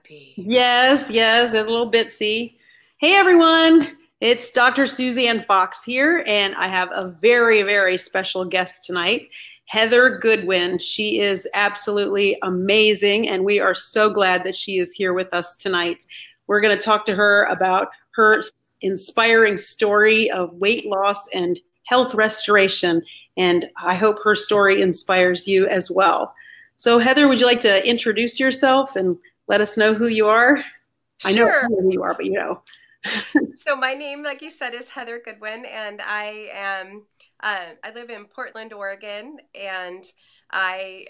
happy. Yes, yes, there's a little bitsy. Hey everyone, it's Dr. Suzanne Fox here, and I have a very, very special guest tonight, Heather Goodwin. She is absolutely amazing, and we are so glad that she is here with us tonight. We're going to talk to her about her inspiring story of weight loss and health restoration, and I hope her story inspires you as well. So Heather, would you like to introduce yourself and let us know who you are? I know Sure. who you are, but you know. So my name, like you said, is Heather Goodwin, and I live in Portland, Oregon, and I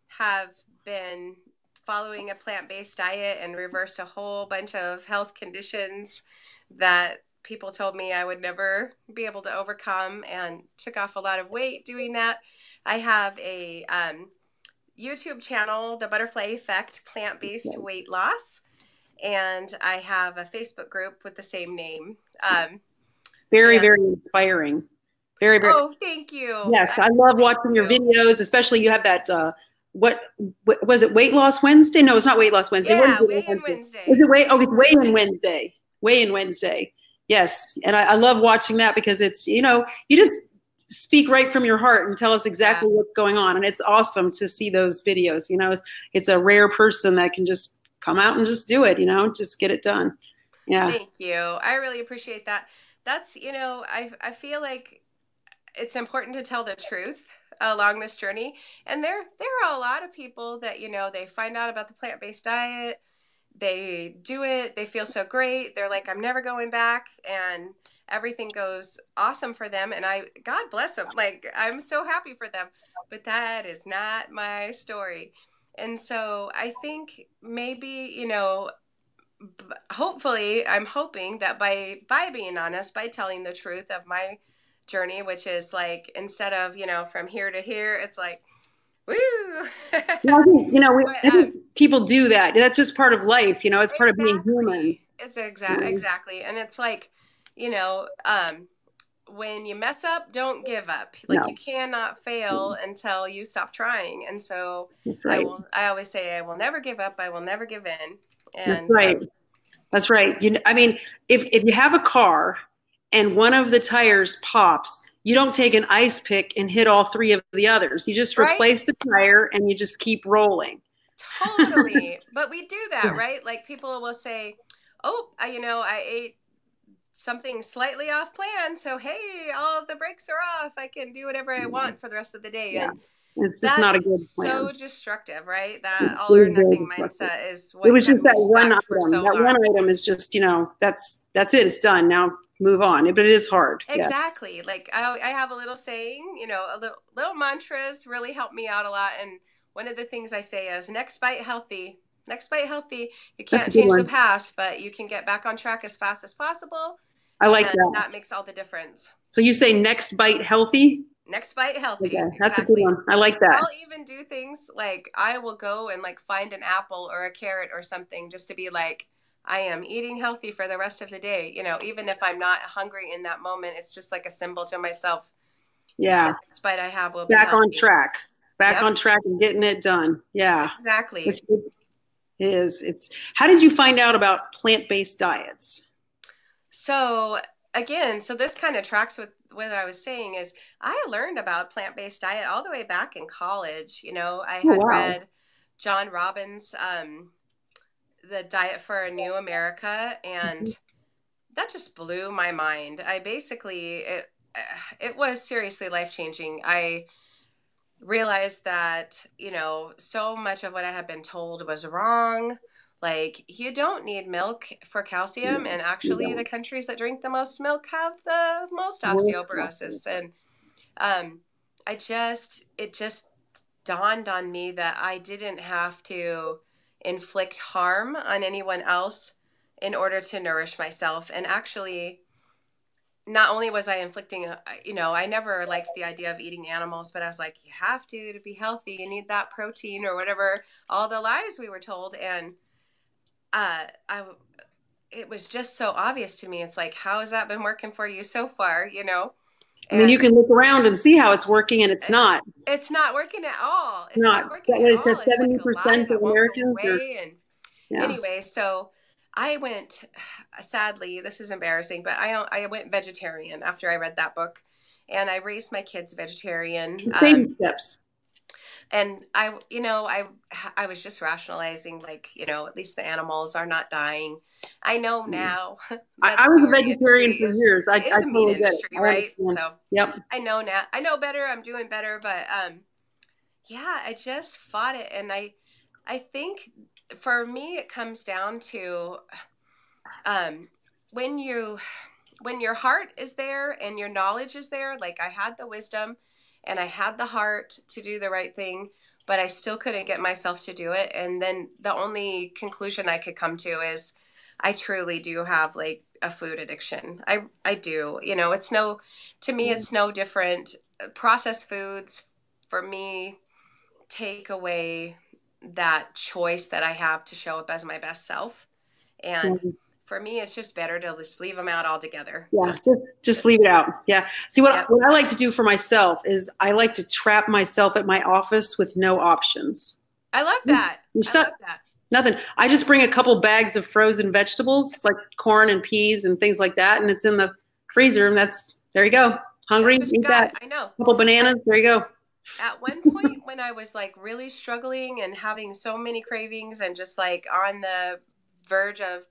have been following a plant-based diet and reversed a whole bunch of health conditions that people told me I would never be able to overcome, and took off a lot of weight doing that. I have a YouTube channel, The Butterfly Effect, Plant-Based Weight Loss. And I have a Facebook group with the same name. Very, very inspiring. Very, very. Oh, thank you. Yes, I love watching your videos, especially you have that, what was it, Weight Loss Wednesday? No, it's not Weight Loss Wednesday. Yeah, Weigh-In Wednesday. Is it it's Weigh-In Wednesday. Weigh-In Wednesday. Yes, and I love watching that because it's, you know, you just speak right from your heart and tell us exactly what's going on. And it's awesome to see those videos. You know, it's a rare person that can just come out and just do it, you know, just get it done. Yeah. Thank you. I really appreciate that. That's, you know, I feel like it's important to tell the truth along this journey. And there are a lot of people that, you know, they find out about the plant-based diet, they do it, they feel so great. They're like, I'm never going back, and everything goes awesome for them. And God bless them. Like, I'm so happy for them, but that is not my story. And so I think maybe, you know, hopefully, I'm hoping that by being honest, by telling the truth of my journey, which is like, instead of, you know, from here to here, it's like, woo. Well, I think, you know, I think people do that. That's just part of life, you know, it's part of being human. It's exactly. And it's like, you know, when you mess up, don't give up. Like, you cannot fail until you stop trying. And so that's right. I always say, I will never give up. I will never give in. And that's right. That's right. You know, I mean, if you have a car and one of the tires pops, you don't take an ice pick and hit all three of the others. You just replace the tire and you just keep rolling. Totally. But we do that, right? Like, people will say, oh, you know, I ate something slightly off plan, so hey, all the brakes are off, I can do whatever I want for the rest of the day. And it's just not a good plan. So destructive, right? That all or nothing mindset is what it was just that one item. So that one item is just, you know, that's it, it's done. Now move on. But it is hard. Exactly. Yeah. Like, I have a little saying, you know, a little mantras really help me out a lot. And one of the things I say is, next bite healthy. Next bite healthy. You can't change the past, but you can get back on track as fast as possible. I like that. That makes all the difference. So you say next bite healthy? Next bite healthy. Okay. That's a good one. I like that. I'll even do things like, I will go and like find an apple or a carrot or something just to be like, I am eating healthy for the rest of the day. You know, even if I'm not hungry in that moment, it's just like a symbol to myself. Yeah. The next bite I have will be back healthy. on track. Back on track and getting it done. Yeah. Exactly. It is. How did you find out about plant-based diets? So again, this kind of tracks with what I was saying is, I learned about plant-based diet all the way back in college. You know, I had read John Robbins' The Diet for a New America, and that just blew my mind. I basically, it was seriously life-changing. I realized that, you know, so much of what I had been told was wrong. Like, you don't need milk for calcium, and actually the countries that drink the most milk have the most osteoporosis. And it just dawned on me that I didn't have to inflict harm on anyone else in order to nourish myself. And actually, not only was I inflicting, you know, I never liked the idea of eating animals, but I was like, you have to be healthy. You need that protein or whatever, all the lies we were told. And it was just so obvious to me. It's like, how has that been working for you so far? You know, I mean, you can look around and see how it's working, and it's not. It's not working at all. It's not working at all. 70% of Americans. Yeah. Anyway, so I went, sadly, this is embarrassing, but I went vegetarian after I read that book, and I raised my kids vegetarian. Baby steps. And I was just rationalizing, like, at least the animals are not dying. I know now that I the was a dairy vegetarian industry for is years. I is a meat totally get it. industry, I right? understand. So Yep. I know now. I know better. I'm doing better, but yeah, I just fought it, and I think for me it comes down to um when you when your heart is there and your knowledge is there. Like, I had the wisdom and I had the heart to do the right thing, but I still couldn't get myself to do it. And then the only conclusion I could come to is I truly do have like a food addiction. I do. It's no to me it's no different. Processed foods for me take away that choice that I have to show up as my best self. And Yeah. for me, it's just better to just leave them out altogether. Yeah, Just, just just, leave it out. Yeah. See, yep. what I like to do for myself is I like to trap myself at my office with no options. I love that. You're I stuck. love that. Nothing. I just bring a couple bags of frozen vegetables like corn and peas and things like that, and it's in the freezer. And there you go. That's Hungry? what you Eat that. got. I know. Couple bananas. There you go. At one point when I was like really struggling and having so many cravings and just like on the verge of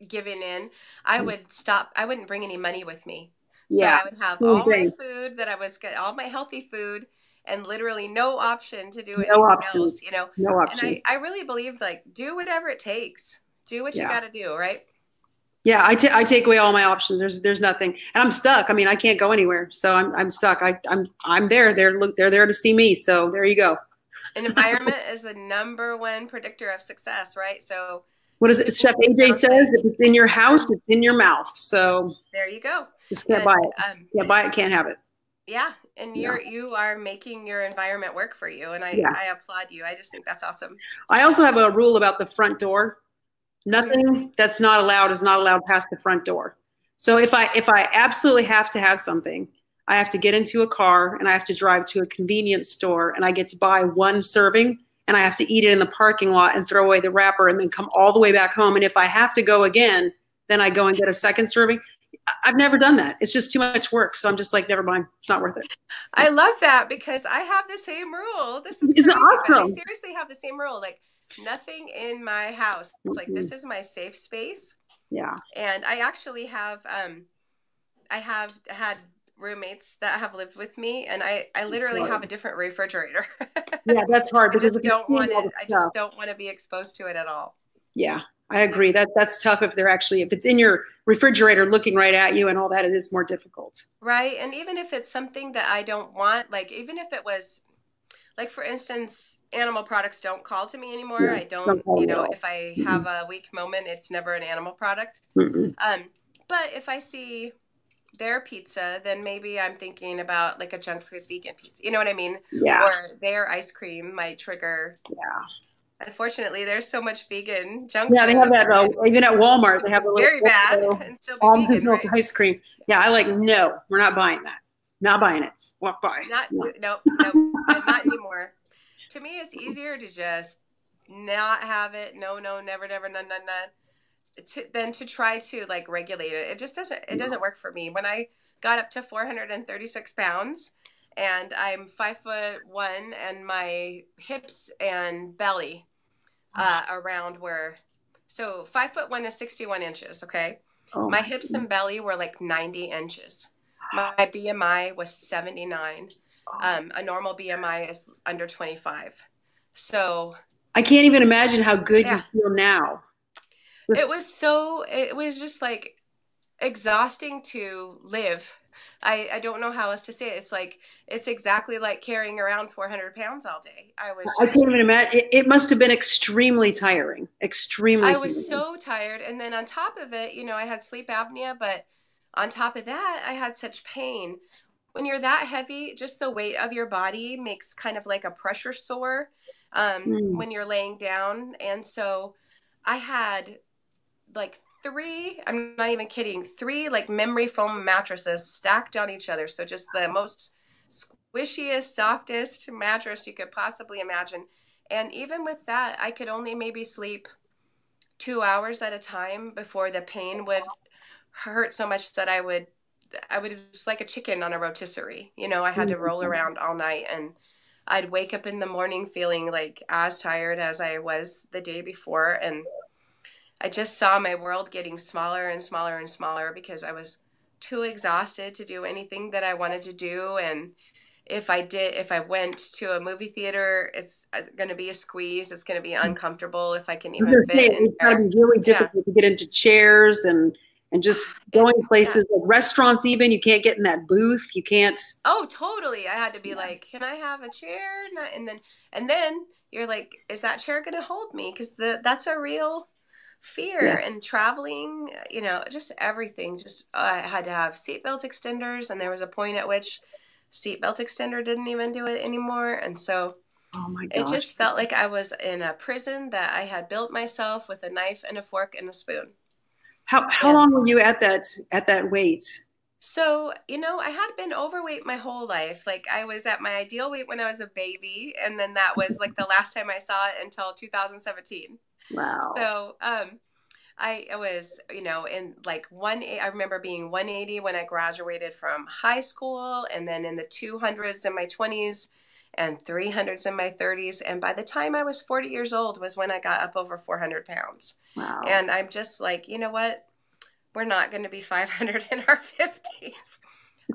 giving in, I would stop. I wouldn't bring any money with me. So Yeah. I would have Same all my thing. food that I was getting, all my healthy food, and literally no option to do No anything options. else. No And options. I really believed, like, do whatever it takes. Do what you Yeah. got to do, right? Yeah, I take away all my options. There's nothing, and I'm stuck. I mean, I can't go anywhere, so I'm stuck. I'm there. They're there to see me. So there you go. An environment is the number one predictor of success, right? So What is it? to me, Chef it AJ sounds says, like if it's in your house, it's in your mouth. So there you go. just can't buy And it. Can't buy it. Can't have it. yeah, and Yeah, you are making your environment work for you, and yeah. I applaud you. I just think that's awesome. I also have a rule about the front door. Hmm. Nothing that's not allowed is not allowed past the front door. So if I absolutely have to have something, I have to get into a car and I have to drive to a convenience store and I get to buy one serving and I have to eat it in the parking lot and throw away the wrapper and then come all the way back home. And if I have to go again, then I go and get a second serving. I've never done that. It's just too much work. So I'm just like, never mind. It's not worth it. I love that because I have the same rule. This is It's crazy, but I awesome. seriously have the same rule. Like, nothing in my house. It's like, Mm-hmm. this is my safe space. Yeah. And I actually have I have had roommates that have lived with me, and I literally have a different refrigerator. Yeah, that's hard I because just if you're don't seeing want all it. the I stuff, just don't want to be exposed to it at all. yeah, I agree. That's tough if they're actually if it's in your refrigerator looking right at you and all that, it is more difficult. Right? And even if it's something that I don't want, like even if it was like, for instance, animal products don't call to me anymore. Yeah, I don't don't, call me at all. if I Mm-mm. have a weak moment, it's never an animal product. Mm-mm. But if I see their pizza, then maybe I'm thinking about like a junk food vegan pizza. You know what I mean? Yeah, Or their ice cream might trigger. yeah, Unfortunately, there's so much vegan junk yeah. They have food, that and even at Walmart. it They can have be a little very bad Oreo and still be almond vegan, milk right? ice cream. Yeah, I like no. We're not buying that. Not buying it. Walk by. Not, No. nope, nope, not anymore. To me, it's easier to just not have it. No, no, never, never, none, none, none. Than to try to like regulate it. It just doesn't. It doesn't work for me. When I got up to 436 pounds, and I'm 5'1", and my hips and belly around were, so 5'1" is 61 inches. Okay, Oh my my hips goodness. and belly were like 90 inches. My BMI was 79. A normal BMI is under 25. So I can't even imagine how good you yeah, feel now. it was just like exhausting to live. I don't know how else to say it. It's like, it's exactly like carrying around 400 pounds all day. I can't even imagine. It must have been extremely tiring. Extremely I was tiring. so tired. And then on top of it, I had sleep apnea, but on top of that, I had such pain. When you're that heavy, just the weight of your body makes kind of like a pressure sore Mm. when you're laying down. And so I had like three, I'm not even kidding, three like memory foam mattresses stacked on each other. So just the most squishiest, softest mattress you could possibly imagine. And even with that, I could only maybe sleep 2 hours at a time before the pain would hurt so much that it was like a chicken on a rotisserie. I had to roll around all night, and I'd wake up in the morning feeling like as tired as I was the day before. And I just saw my world getting smaller and smaller and smaller because I was too exhausted to do anything that I wanted to do. And if I went to a movie theater, it's going to be a squeeze. It's going to be uncomfortable if I can I was even gonna say, fit in it's got to there. be really Yeah. difficult to get into chairs and just It, going yeah. places like restaurants. Even you can't get in that booth. You can't. Oh, totally. I had to be like, "Can I have a chair?" And then you're like, "Is that chair going to hold me?" Because that's a real fear. Yeah. And traveling, just everything. Just I had to have seatbelt extenders, and there was a point at which seatbelt extender didn't even do it anymore. And so Oh my it gosh. just felt like I was in a prison that I had built myself with a knife and a fork and a spoon. How And long were you at that weight? so, I had been overweight my whole life. Like I was at my ideal weight when I was a baby, and then that was like the last time I saw it until 2017. Wow. So, I was, in like I remember being 180 when I graduated from high school, and then in the 200s in my 20s and 300s in my 30s. And by the time I was 40 years old was when I got up over 400 pounds. Wow. And I'm just like, you know what? We're not going to be 500 in our 50s.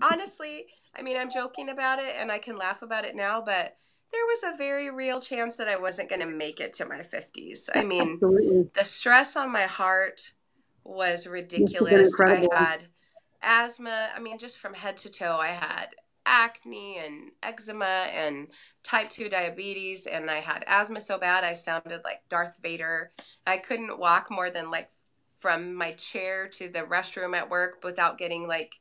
Honestly, I mean, I'm joking about it and I can laugh about it now, but there was a very real chance that I wasn't going to make it to my 50s. I mean, Absolutely. the stress on my heart was Must have been ridiculous. I incredible. had asthma. I mean, just from head to toe, I had acne and eczema and type 2 diabetes. And I had asthma so bad I sounded like Darth Vader. I couldn't walk more than like from my chair to the restroom at work without getting like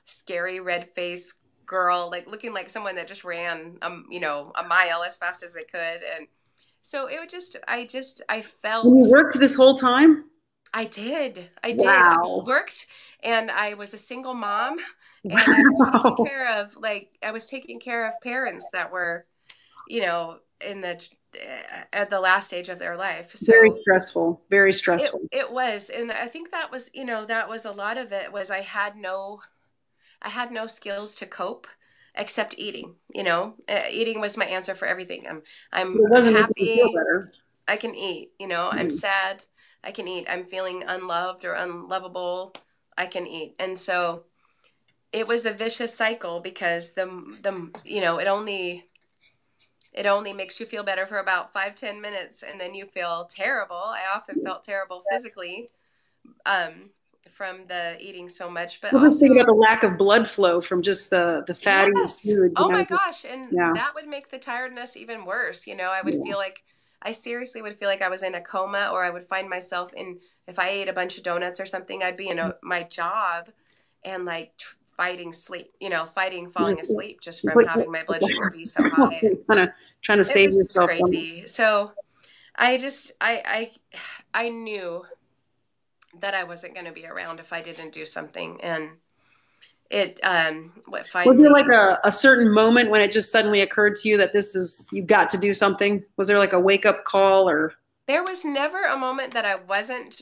scary red face girl, like looking like someone that just ran, a mile as fast as they could. And so it would I And you felt worked this whole time? I did. I Wow. worked, and I was a single mom, and Wow. I was taking care of parents that were, in the at the last stage of their life. Very So stressful. Very it stressful. it was, and I think that was a lot of it was I had no skills to cope except eating. Eating was my answer for everything. But it I'm wasn't making you feel happy, better. I can eat. I'm Mhm. sad, I can eat. I'm feeling unloved or unlovable, I can eat. And so it was a vicious cycle because it only makes you feel better for about 5-10 minutes, and then you feel terrible. I often felt terrible physically, um, from the eating so much, but We'll just think about also the lack of blood flow from just the fatty yes. food, Oh my gosh. And Yeah. that would make the tiredness even worse. I would Yeah. feel like I seriously would feel like I was in a coma, or I would find myself if I ate a bunch of donuts or something, I'd be in my job and like fighting sleep, fighting falling asleep just from having my blood sugar be so high. And Kind of trying to it save was just yourself from it. crazy. So I just, I knew that I wasn't going to be around if I didn't do something. And what Was there like finally a certain moment when it just suddenly occurred to you that you got to do something? Was there like a wake up call or? There was never a moment that I wasn't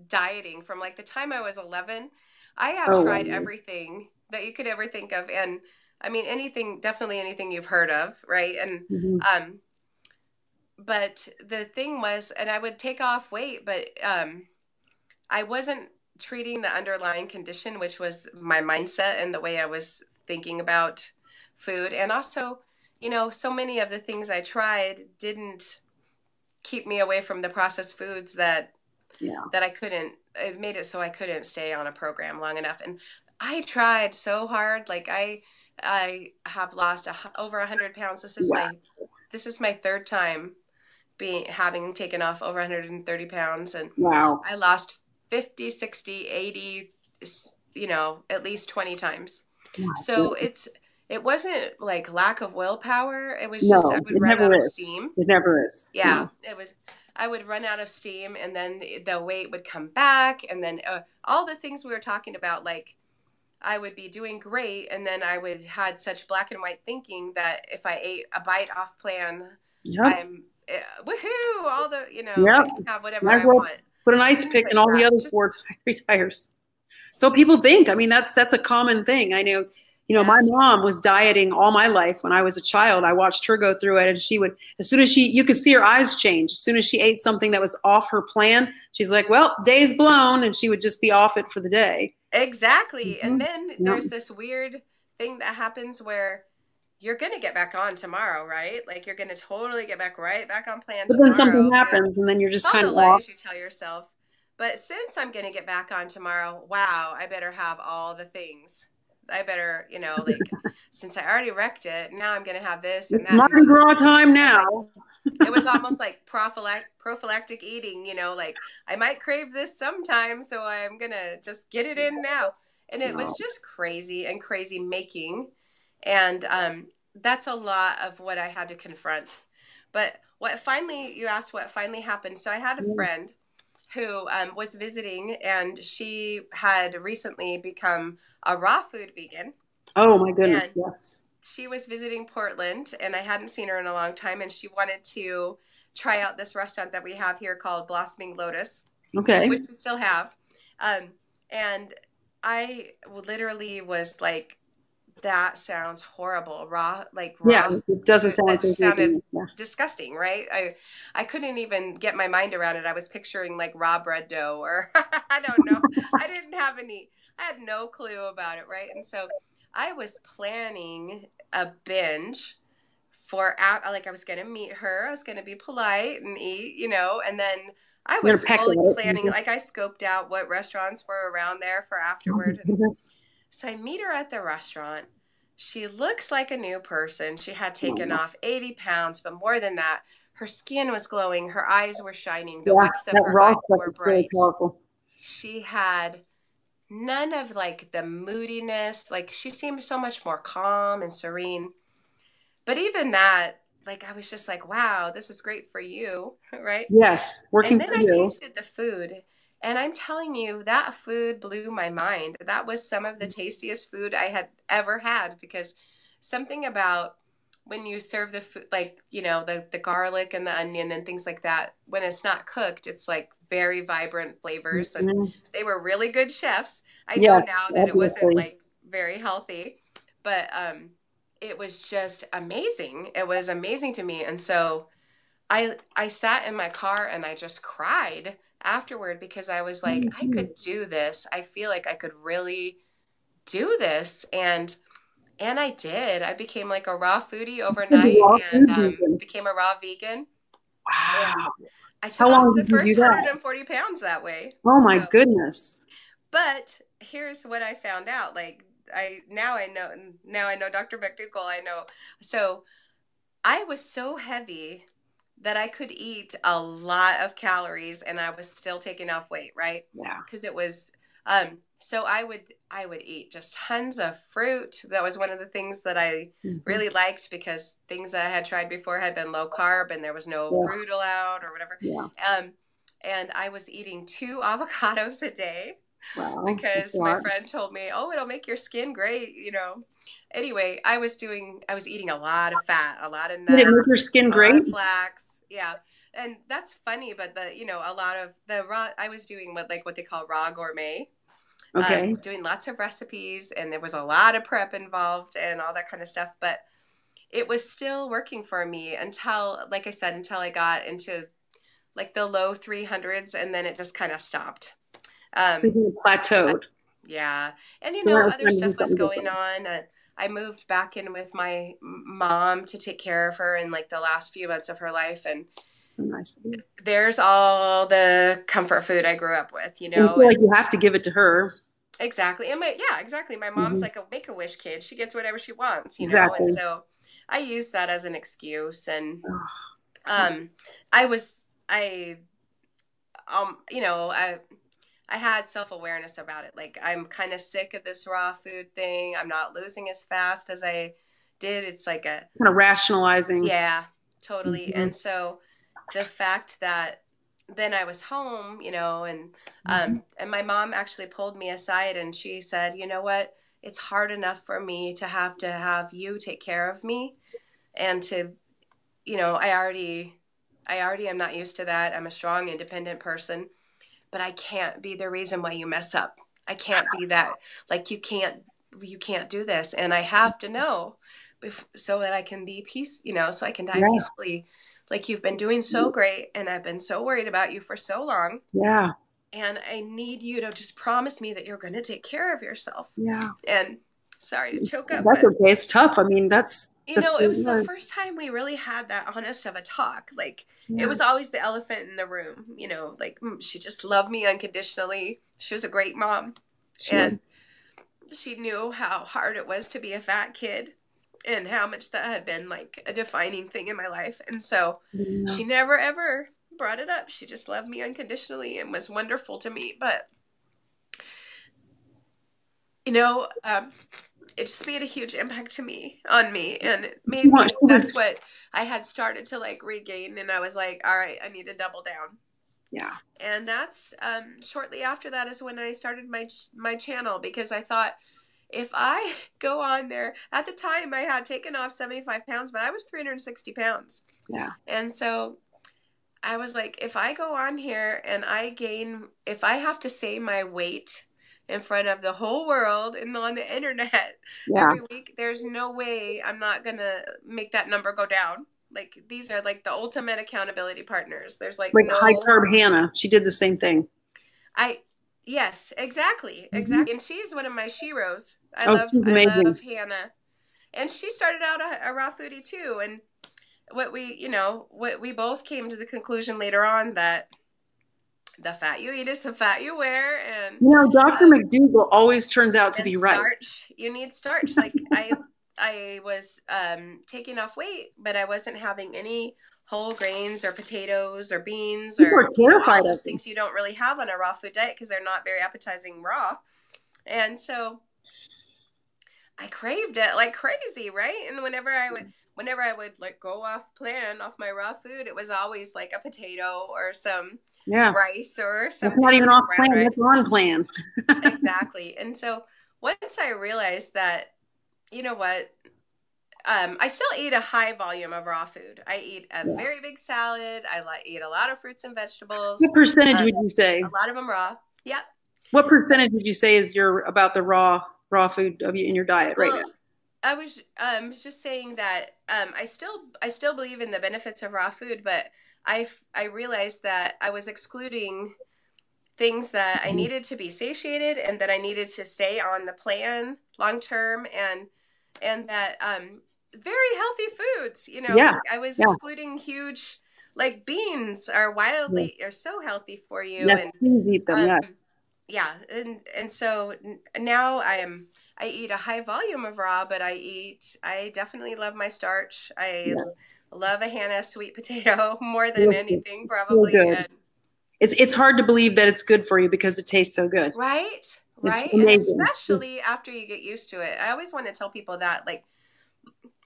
dieting from like the time I was 11. I have Oh, tried wow. everything that you could ever think of. And I mean, definitely anything you've heard of, right? And, Mhm. but the thing was, and I would take off weight, but, I wasn't treating the underlying condition, which was my mindset and the way I was thinking about food. And also, so many of the things I tried didn't keep me away from the processed foods Yeah. that I couldn't. It made it so I couldn't stay on a program long enough. And I tried so hard. Like I have lost over 100 pounds. Wow. This is my third time having taken off over 130 pounds, and Wow. I lost 50, 60, 80, at least 20 times. My So goodness. it wasn't like lack of willpower. It was just I No, would it run never out of is. steam. It never is. Yeah, No. it was. I would run out of steam, and then the weight would come back, and then all the things we were talking about, like I would be doing great, and then I would had such black and white thinking that if I ate a bite off plan, Yep. I'm woohoo! All I Yep. can have whatever Might as I well want. Put an ice things pick in like all the that. other Just, four tires. So people think, I mean, that's a common thing. I know, my yeah. mom was dieting all my life when I was a child. I watched her go through it, and she would, as soon as you could see her eyes change. As soon as she ate something that was off her plan, she's like, well, day's blown, and she would just be off it for the day. Exactly. And Mm-hmm. then Yep. there's this weird thing that happens where you're going to get back on tomorrow, right? Like you're going to totally get back right back on plan But then something tomorrow. happens, and then you're It's just all kind the of off. lies you tell yourself. But since I'm going to get back on tomorrow, wow, I better have all the things. I better, like, since I already wrecked it, now I'm going to have this and It's that. Mardi Gras time And like, now. it was almost like prophylactic eating, like I might crave this sometime, so I'm going to just get it in now. And it was No. just crazy and crazy making. And that's a lot of what I had to confront. But you asked what finally happened. So I had a friend who was visiting, and she had recently become a raw food vegan. Oh my goodness, And yes. she was visiting Portland, and I hadn't seen her in a long time, and she wanted to try out this restaurant that we have here called Blossoming Lotus, Okay. which we still have. And I literally was like, that sounds horrible. Yeah, Raw it doesn't food. sound like That they're just sounded vegan. Yeah. disgusting, right? I couldn't even get my mind around it. I was picturing like raw bread dough, or I don't know. I had no clue about it, right? And so I was planning a binge like I was going to meet her. I was going to be polite and eat, and then I You're gonna was peck fully at planning, it. like I scoped out what restaurants were around there for Oh my afterward. And goodness. so I meet her at the restaurant. She looks like a new person. She had taken Oh. off 80 pounds, but more than that, her skin was glowing. Her eyes were shining. The Yeah, whites of that her raw eyes stuff were is very bright. powerful. She had none of like the moodiness. Like she seemed so much more calm and serene. But even that, like I was just like, wow, this is great for you, right? Yes, And working then for I you. tasted the food, and I'm telling you, that food blew my mind. That was some of the tastiest food I had ever had, because something about when you serve the food, like, the garlic and the onion and things like that, when it's not cooked, it's like very vibrant flavors. And Mhm. they were really good chefs. I know Yes, now that it wasn't obviously. like very healthy, but it was just amazing. It was amazing to me. And so I sat in my car and I just cried afterward, because I was like, I Mhm. could do this. I feel like I could really do this. And I did. I became like a raw foodie You're the overnight, raw and food vegan. became a raw vegan. And Wow. I took How off long the did you do first that? 140 pounds that way. Oh my So, goodness. but here's what I found out. Like I know Dr. McDougall. I know. So I was so heavy that I could eat a lot of calories and I was still taking off weight, right? Yeah. Because it was so I would eat just tons of fruit. That was one of the things that I Mhm. really liked, because things that I had tried before had been low carb and there was no Yeah. fruit allowed or whatever. Yeah. Um and I was eating 2 avocados a day, Wow. That's a because my lot. friend told me, "Oh, it'll make your skin great." Anyway, I was eating a lot of fat, a lot of Did it make nuts, your skin a lot great? of flax. Yeah. And that's funny, but a lot of the raw, I was doing what they call raw gourmet, Okay. doing lots of recipes, and there was a lot of prep involved and all that kind of stuff. But it was still working for me until, like I said, until I got into like the low 300s, and then it just kind of stopped. So Um, you plateaued. Yeah. And So now it's other time to do stuff was something going different. on. I moved back in with my mom to take care of her in like the last few months of her life. And So nice of you. there's all the comfort food I grew up with, And you feel like and you have to give it to her. exactly. Yeah, exactly. My mom's Hmm. like a make-a-wish kid. She gets whatever she wants. And Exactly. so I use that as an excuse. And Oh, um, I was, I had self-awareness about it. Like, I'm kind of sick of this raw food thing. I'm not losing as fast as I did. It's like kind of rationalizing. yeah, totally. Hmm. And so the fact that then I was home, and Hmm. my mom actually pulled me aside and she said, "You know what? It's hard enough for me to have you take care of me, and to, I already am not used to that. I'm a strong, independent person." but I can't be the reason why you mess up. I can't be that. Like, you can't do this. And I have to know so that I can be so I can die Yeah. peacefully. Like, you've been doing so great, and I've been so worried about you for so long. Yeah. And I need you to just promise me that you're going to take care of yourself. Yeah. And sorry to choke up, That's but okay. It's tough. I mean, that's it was the first time we really had that honest of a talk. Like, it yeah. was always the elephant in the room, like, she just loved me unconditionally. She was a great mom. And she knew how hard it was to be a fat kid and how much that had been like a defining thing in my life. And so she never ever brought it up. She just loved me unconditionally and was wonderful to me. But it just made a huge impact on me, and it made me, that's what I had started to like regain. And I was like, all right, I need to double down. Yeah. And that's shortly after that is when I started my channel, because I thought, if I go on there, at the time I had taken off 75 pounds, but I was 360 pounds. Yeah. And so I was like, if I go on here and if I have to say my weight in front of the whole world and on the internet every week, there's no way I'm not going to make that number go down. Like, these are like the ultimate accountability partners. There's like no high carb Hannah. She did the same thing. Yes, exactly. And she's one of my sheroes. I love Hannah. And she started out a raw foodie too. And what we both came to the conclusion later on, that the fat you eat is the fat you wear. And Dr. McDougall always turns out to be right. Starch, you need starch. Like, I was taking off weight, but I wasn't having any whole grains or potatoes or beans or all those things you don't really have on a raw food diet, because they're not very appetizing raw. And so I craved it like crazy, right? And whenever I would like go off my raw food, it was always like a potato or some rice or something. That's not even off plan. That's on plan. Exactly. And so once I realized that, you know what, I still eat a high volume of raw food. I eat a very big salad. I eat a lot of fruits and vegetables. What percentage would you say? A lot of them raw. Yeah. What percentage would you say is about the raw food in your diet right now? I was just saying that I still believe in the benefits of raw food, but I realized that I was excluding things that I needed to be satiated and that I needed to stay on the plan long term, and that very healthy foods, like I was excluding huge, like beans are so healthy for you. Yes, please eat them. And so now I eat a high volume of raw, but I definitely love my starch. I love a Hannah sweet potato more than anything, probably. So it's hard to believe that it's good for you because it tastes so good. Right. And especially after you get used to it. I always want to tell people that, like,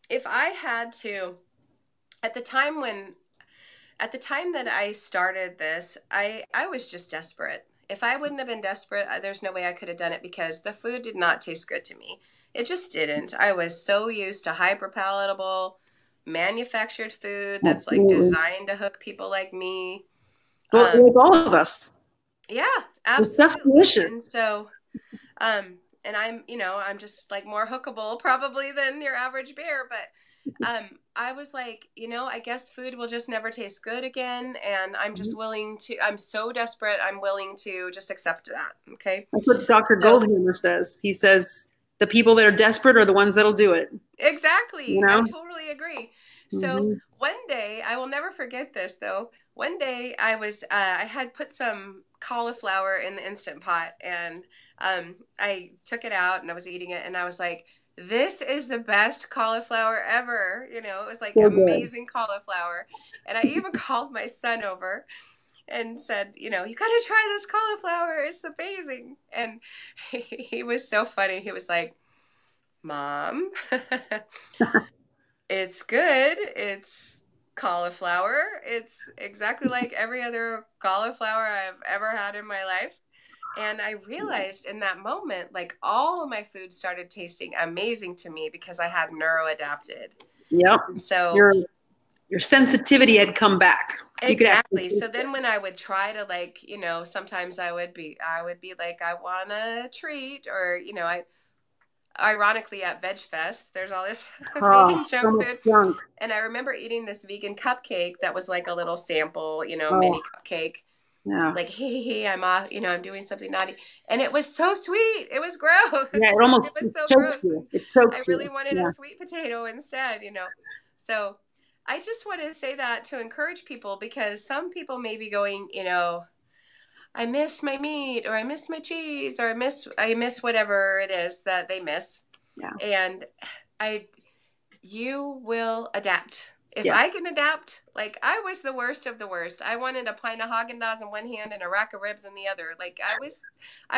if I had to, at the time that I started this, I was just desperate. If I wouldn't have been desperate, there's no way I could have done it, because the food did not taste good to me. It just didn't. I was so used to hyper-palatable, manufactured food that's like designed to hook people like me. Like all of us. Yeah, absolutely. And so, and I'm just like more hookable probably than your average bear, but I was like, I guess food will just never taste good again, and I'm just I'm so desperate, I'm willing to just accept that. Okay. That's what Dr. Goldhammer says. He says the people that are desperate are the ones that'll do it. Exactly. I totally agree. So one day, I will never forget this though. One day I had put some cauliflower in the Instant Pot, and I took it out and I was eating it, and I was like, this is the best cauliflower ever. It was like amazing cauliflower. And I even called my son over and said, you got to try this cauliflower. It's amazing. And he was so funny. He was like, Mom, it's good. It's cauliflower. It's exactly like every other cauliflower I've ever had in my life. And I realized in that moment, like, all of my food started tasting amazing to me because I had neuroadapted. Yep. So Your sensitivity had come back. You could actually Exactly. So taste then when I would try to like, sometimes I would be like, I want a treat, or, I ironically at Veg Fest, there's all this oh, vegan so junk much food. junk. And I remember eating this vegan cupcake that was like a little sample, Oh, mini cupcake. yeah. Like, hey, I'm off, I'm doing something naughty. And it was so sweet. It was Yeah, gross. It was it so chokes gross. you. And It I chokes really you. wanted a Yeah. sweet potato instead. So I just want to say that to encourage people, because some people may be going, I miss my meat, or I miss my cheese, or I miss whatever it is that they miss. Yeah. And I you will adapt. If Yeah. I can adapt, like, I was the worst of the worst. I wanted a pint of Haagen-Dazs in one hand and a rack of ribs in the other. Like, I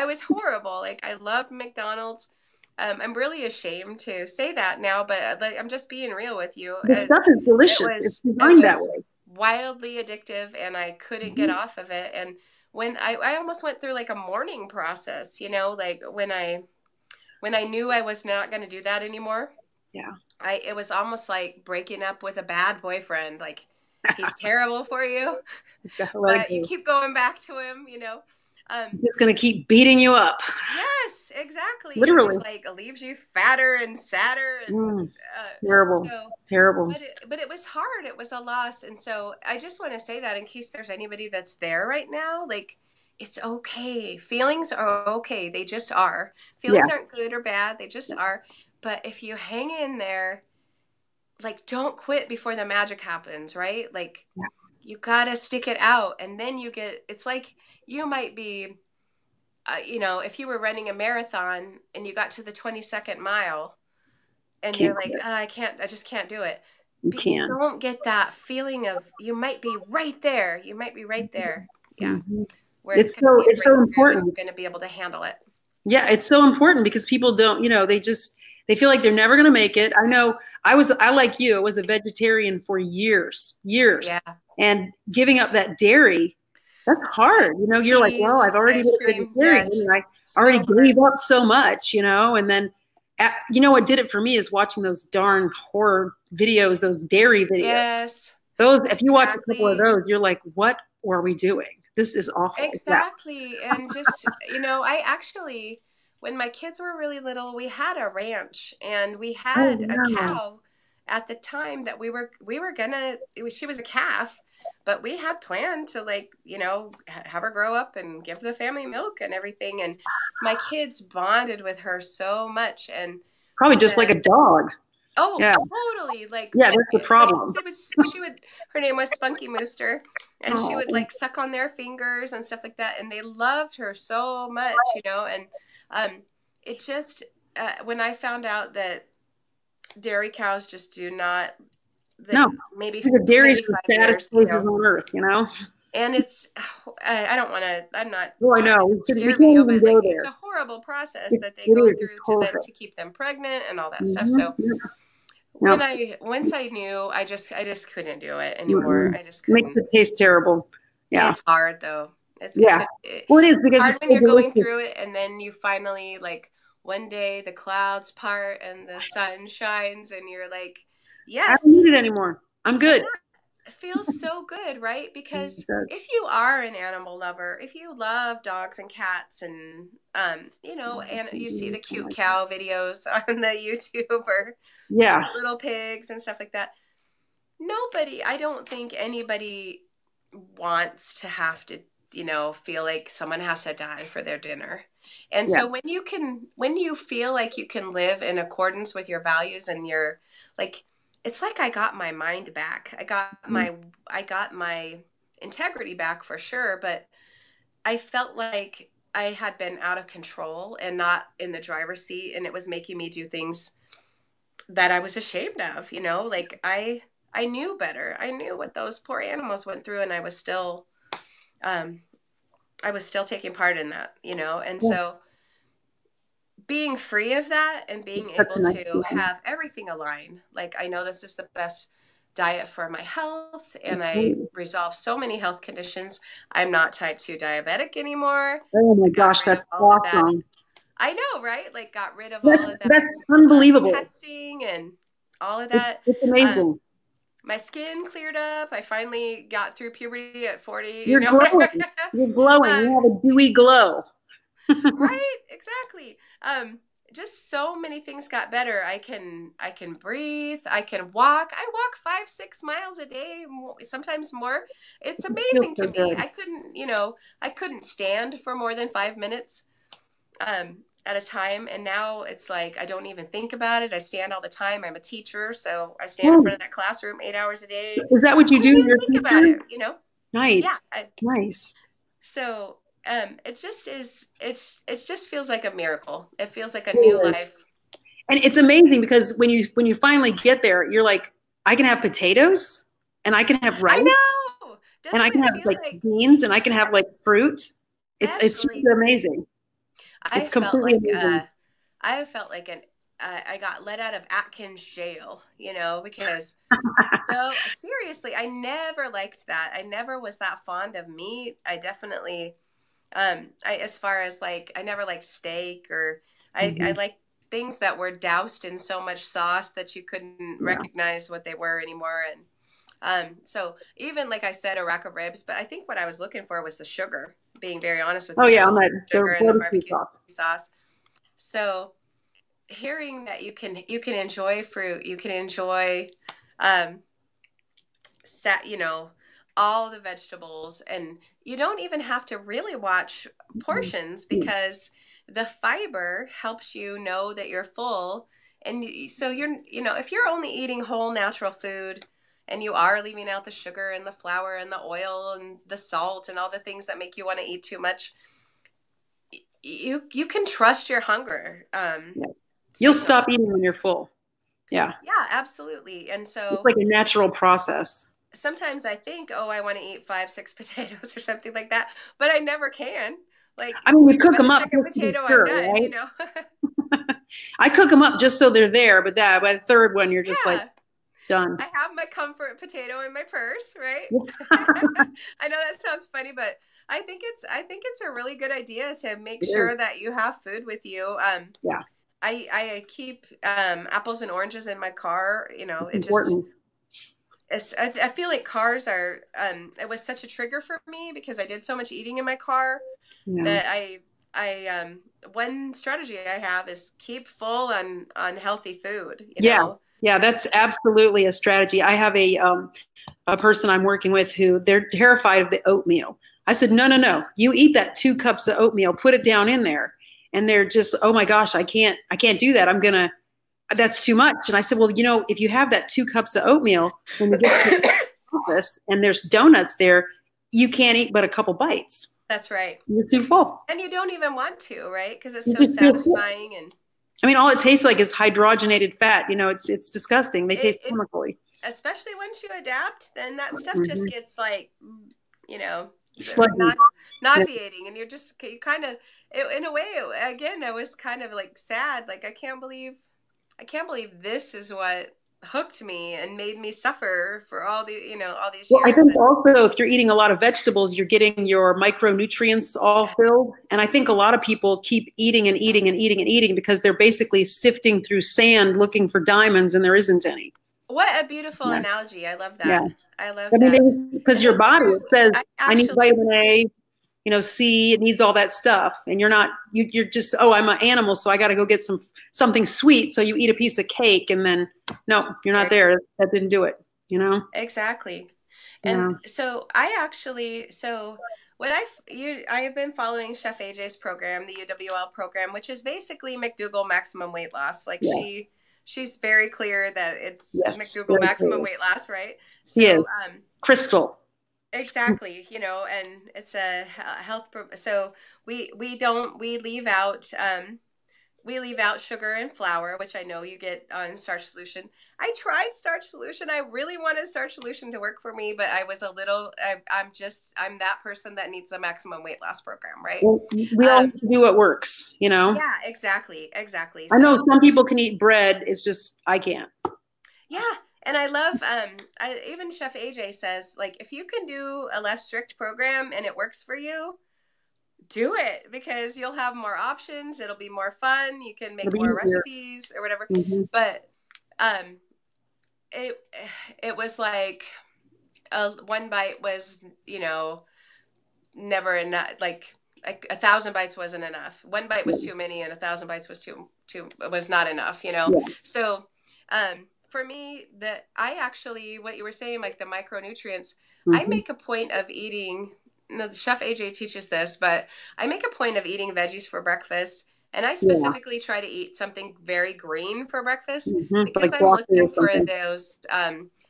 was horrible. Like, I loved McDonald's. I'm really ashamed to say that now, but like, I'm just being real with you. The stuff is It delicious. It's was it designed that was way. wildly addictive, and I couldn't get Mhm. off of it. And when I almost went through like a mourning process, like when I knew I was not going to do that anymore. Yeah. It was almost like breaking up with a bad boyfriend. Like, he's terrible for you, Gotta let it but you go. keep going back to him. It's just gonna keep beating you up. Yes, exactly. And Literally. he's like, leaves you fatter and sadder, and Mm, terrible. so. It's terrible. But it was hard. It was a loss, and so I just want to say that in case there's anybody that's there right now, like, it's okay. Feelings are okay. They just are. Yeah. Feelings aren't good or bad. They just are. But if you hang in there, like, don't quit before the magic happens, right? Like, Yeah. you gotta stick it out, and then it's like, you might be, if you were running a marathon and you got to the 22nd mile, and you're Can't like, quit. I just can't do it. You But you can. don't get that feeling of, you might be right there. You might be right there. Yeah. Mm-hmm. Where it's going to be a It's so breakthrough, and important. you're going to be able to handle it. Yeah, it's so important because people don't, they feel like they're never going to make it. I know I like you, I was a vegetarian for years. Yeah. And giving up that dairy, that's hard. You're like, well, Cheese, I've already ice been a cream. vegetarian Yes. and I already So hard. gave up so much, and then, what did it for me is watching those darn horror videos, those dairy videos. Yes. Those, if you watch a couple of Exactly. those, you're like, what are we doing? This is awful. Yeah. Exactly. And just, I actually, when my kids were really little, we had a ranch, and we Oh, had a no. cow at the time that we were gonna, she was a calf, but we had planned to, like, have her grow up and give the family milk and everything. And my kids bonded with her so much. And Probably just like the a dog. Oh, Yeah. totally. Like, Yeah, that's the like problem. her name was Spunky Mooster, and she would Oh, like suck on their fingers and stuff like that. And they loved her so much, and it just, when I found out that dairy cows just do not, that no. maybe The dairy's maybe the five saddest years, places on earth. and it's, I don't want to, I'm not Oh, I trying know. to We scare can't people, even but like, go it's a there. horrible process It, that they it go is. It's through horrible. to keep them pregnant and all that stuff. Mm-hmm. So Yep. when Yep. once I knew, I just couldn't do it anymore. Mm-mm. I just Makes couldn't. it taste terrible. Yeah. It's hard though. Yeah. Well, it is It's because hard it's when so you're going delicious. through it, and then you finally, like, one day the clouds part and the sun shines, and you're like, I don't yes. need it anymore. I'm And good. that feels so good, right? Because It does. if you are an animal lover, if you love dogs and cats, and and you see the cute cow videos on the YouTube, or Yeah. cute little pigs and stuff like that, I don't think anybody wants to have to, feel like someone has to die for their dinner. And Yeah. so when you feel like you can live in accordance with your values, and your, like, it's like I got my mind back. I got my integrity back, for sure, but I felt like I had been out of control and not in the driver's seat, and it was making me do things that I was ashamed of, like, I knew better. I knew what those poor animals went through, and um I was still taking part in that, and Yeah. so being free of that and being It's such able a nice to feeling. have everything align. Like, I know this is the best diet for my health, and It's I great. resolve so many health conditions. I'm not type 2 diabetic anymore. Oh I my got gosh, rid of that's all of that. awesome. I know, right? Like, got rid of all of that That's unbelievable. testing and all of It's, that. it's Um, amazing. my skin cleared up. I finally got through puberty at 40, You're glowing. You're glowing. um, You have a dewy glow. right, exactly. Just so many things got better. I can breathe. I can walk. I walk 5, 6 miles a day, sometimes more. It's It feels amazing to so me. good. I couldn't stand for more than 5 minutes at a time, and now it's like I don't even think about it. I stand all the time. I'm a teacher, so I stand in Oh, front of that classroom 8 hours a day. is that what I you don't do? even You're a think about teacher? it. Yeah. Nice. Nice. So it just is. It just feels like a miracle. It feels like a It new is. life. And it's amazing because when you finally get there, you're like, I can have potatoes and I can have rice I know. and I Doesn't can it have feel like like beans and I can have like yes? fruit. It's just Especially, amazing. I It's felt completely like amazing. I felt like I got let out of Atkins jail. Because so seriously, I never liked that. I never was that fond of meat. I definitely I as far as like I never liked steak or I Hmm. like things that were doused in so much sauce that you couldn't Yeah. recognize what they were anymore. And so even like I said, a rack of ribs, but I think what I was looking for was the sugar. Being very honest with Oh you, yeah, there's a on lot that of sugar the in the barbecue barbecue sauce. sauce. So hearing that you can enjoy fruit, you can enjoy um, set, all the vegetables, and you don't even have to really watch portions Mhm. because the fiber helps you know that you're full. And so if you're only eating whole natural food and you are leaving out the sugar and the flour and the oil and the salt and all the things that make you want to eat too much, you can trust your hunger Yeah. You'll signal. stop eating when you're full. Yeah. Yeah, absolutely. And It's so like a natural process. sometimes I think, oh, I want to eat 5, 6 potatoes or something like that, but I never can. Like I mean, you cook by the them up second just to be potato, I'm sure, done. right? I cook them up just so they're there, but that by the third one, you're just like Yeah, done. I have my comfort potato in my purse, right? I know that sounds funny, but I think it's a really good idea to make It is. sure that you have food with you. Yeah, I keep apples and oranges in my car. it's It just important. I feel like cars are it was such a trigger for me because I did so much eating in my car Yeah. that I one strategy I have is keep full on healthy food, Yeah. Yeah, that's So, absolutely a strategy. I have a person I'm working with who they're terrified of the oatmeal. I said, no, no, no. You eat that 2 cups of oatmeal, put it down in there. And they're just, oh my gosh, I can't do that. That's too much. And I said, well, if you have that 2 cups of oatmeal, when you get to the office and there's donuts there, you can't eat but a couple bites. that's right. You're too full. And you don't even want to, right? Because it's You so just feel full. satisfying and I mean, all it tastes like is hydrogenated fat. It's disgusting. They taste it chemically. especially once you adapt, then that stuff just Mm-hmm. gets like, you know, Sluggy. not nauseating, and you kind of, in a way, again, I was kind of like sad, like I can't believe this is what hooked me and made me suffer for all these Well, I years. think And also if you're eating a lot of vegetables, you're getting your micronutrients all yeah, filled. And I think a lot of people keep eating and eating and eating and eating because they're basically sifting through sand looking for diamonds and there isn't any. what a beautiful Yeah. analogy. I love Yeah. that. I love I that. mean, because And your it's body, true. it says, I I need actually vitamin A, C, it needs all that stuff. And you're not, you're just, oh, I'm an animal, so I got to go get something sweet. So you eat a piece of cake and then, no, you're not there. That didn't do it, you know? exactly. Yeah. And so I actually, so what I have been following Chef AJ's program, the UWL program, which is basically McDougall Maximum Weight Loss. Like Yeah. she's very clear that it's Yes. McDougall Very Maximum clear. Weight Loss, right? He is. So Crystal. exactly, and it's a so we leave out sugar and flour, which I know you get on starch solution. I tried starch solution. I really wanted starch solution to work for me, but I was a little. I'm that person that needs a maximum weight loss program, right? Well, we all Um, have to do what works, yeah, exactly, exactly. I know So some people can eat bread. It's just, I can't. yeah, and I love. Even Chef AJ says like if you can do a less strict program and it works for you, do it because you'll have more options. It'll be more fun. You can It'll make be more easier. recipes or whatever. Hmm. But um, it it was like one bite was, never enough. Like 1,000 bites wasn't enough. One bite was too many, and 1,000 bites was too was not enough. Yeah. So for me, that I actually, what you were saying, like the micronutrients, I Mm-hmm. make a point of eating. No, Chef AJ teaches this, but I make a point of eating veggies for breakfast. And I Yeah. specifically try to eat something very green for breakfast Mm-hmm. because Like I'm broccoli or looking for something. those.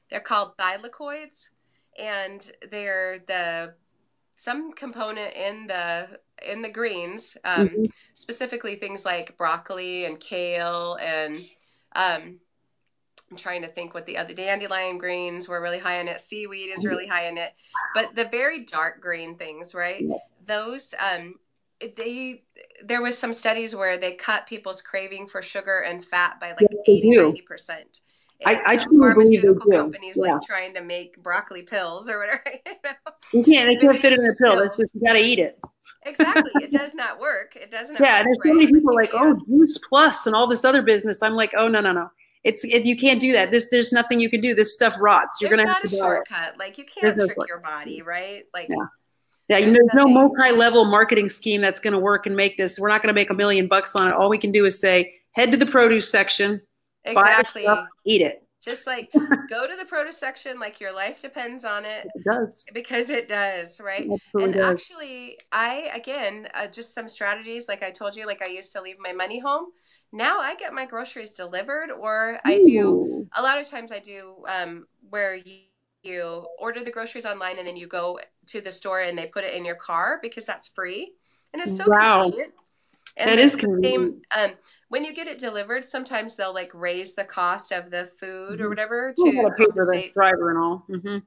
They're called thylakoids, and they're the some component in the greens, Mm-hmm. specifically things like broccoli and kale and um, I'm trying to think what the other dandelion greens were really high in it. Seaweed is really high in it, but the very dark green things, right? Yes. Those they there was some studies where they cut people's craving for sugar and fat by like Yes, they 80, do. 90%. And I some truly believe they pharmaceutical do. companies Yeah. like trying to make broccoli pills or whatever, They can't fit it in a juice pill. That's just, pills. you got to eat it. Exactly. It does not work. It does not Yeah. work, There's so right? many Like people you like, oh, can't. juice plus and all this other business. I'm like, oh, no, no, no. You can't do that. There's nothing you can do. This stuff rots. You're There's going to have not to a buy it. shortcut. Like you There's can't no trick your shortcut. body, right? Like Yeah. Yeah. there's There's no nothing. multi-level marketing scheme that's going to work and make this. We're not going to make $1 million on it. All we can do is say, head to the produce section, buy the stuff, Exactly. eat it. Just like go to the produce section like your life depends on it, It does. because it does, It right? absolutely And does. actually, I again, just some strategies, like I told you, like I used to leave my money home. Now I get my groceries delivered, or I do Ooh. a lot of times I do where you order the groceries online and then you go to the store and they put it in your car because that's free and it's so Wow. convenient. And That is the same, convenient. when you get it delivered, sometimes they'll like raise the cost of the food or Mm-hmm. whatever You to got to pay for the compensate. driver and all. Mm-hmm.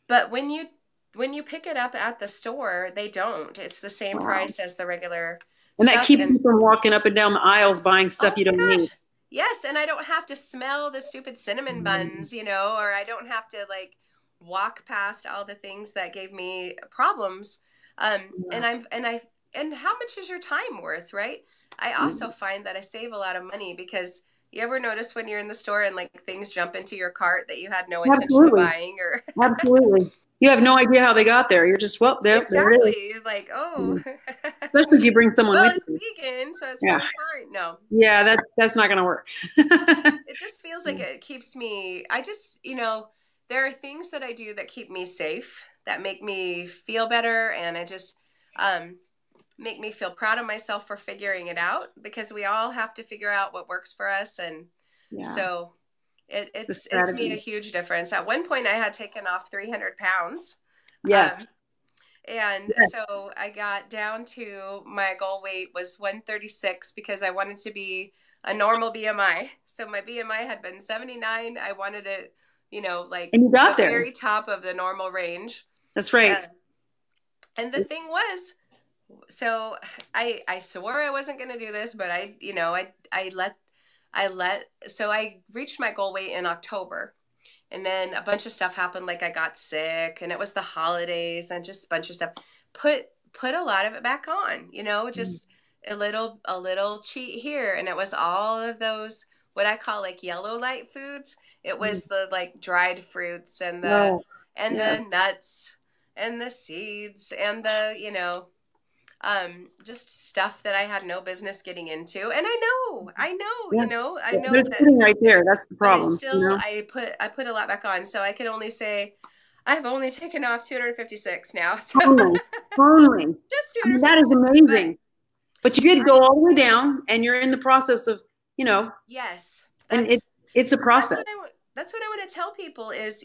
But when you pick it up at the store, they don't. It's the same Wow. price as the regular And that stuff. keeps And you from walking up and down the aisles buying stuff oh you my don't need. gosh. Yes, and I don't have to smell the stupid cinnamon Mm-hmm. buns, or I don't have to like walk past all the things that gave me problems. Yeah. And how much is your time worth, right? I also find that I save a lot of money because you ever notice when you're in the store and like things jump into your cart that you had no intention of Absolutely. buying or Absolutely. You have no idea how they got there. You're just, well, there it is. exactly like, oh, Mhm. Especially if you bring someone well, with it's you. vegan, so it's Yeah. probably fine. No, Yeah, that's not gonna work. it just feels like it keeps me. I just, there are things that I do that keep me safe, that make me feel better, and I just make me feel proud of myself for figuring it out because we all have to figure out what works for us, and Yeah, so the it's made a strategy. huge difference. At one point, I had taken off 300 pounds. Yes. And Yes. so I got down to my goal weight was 136 because I wanted to be a normal BMI. So my BMI had been 79. I wanted it, And like you the got there. very top of the normal range. That's right. And the thing was, so I swore I wasn't going to do this, but so I reached my goal weight in October. And then a bunch of stuff happened, like I got sick and it was the holidays and just a bunch of stuff. Put a lot of it back on, just a little cheat here. And it was all of those what I call like yellow light foods. It Mm. was the like dried fruits and the Oh, and yeah. the nuts and the seeds and just stuff that I had no business getting into. And Yeah. I Yeah. know They're that, sitting right there. That's the but it's problem, you still know? I put a lot back on, so I can only say I've only taken off 256 now, so Only. Only. just I mean, that is 256. But amazing. But you did I go all the way down and you're in the process of, yes, and that's it's a that's process. what that's what I want to tell people is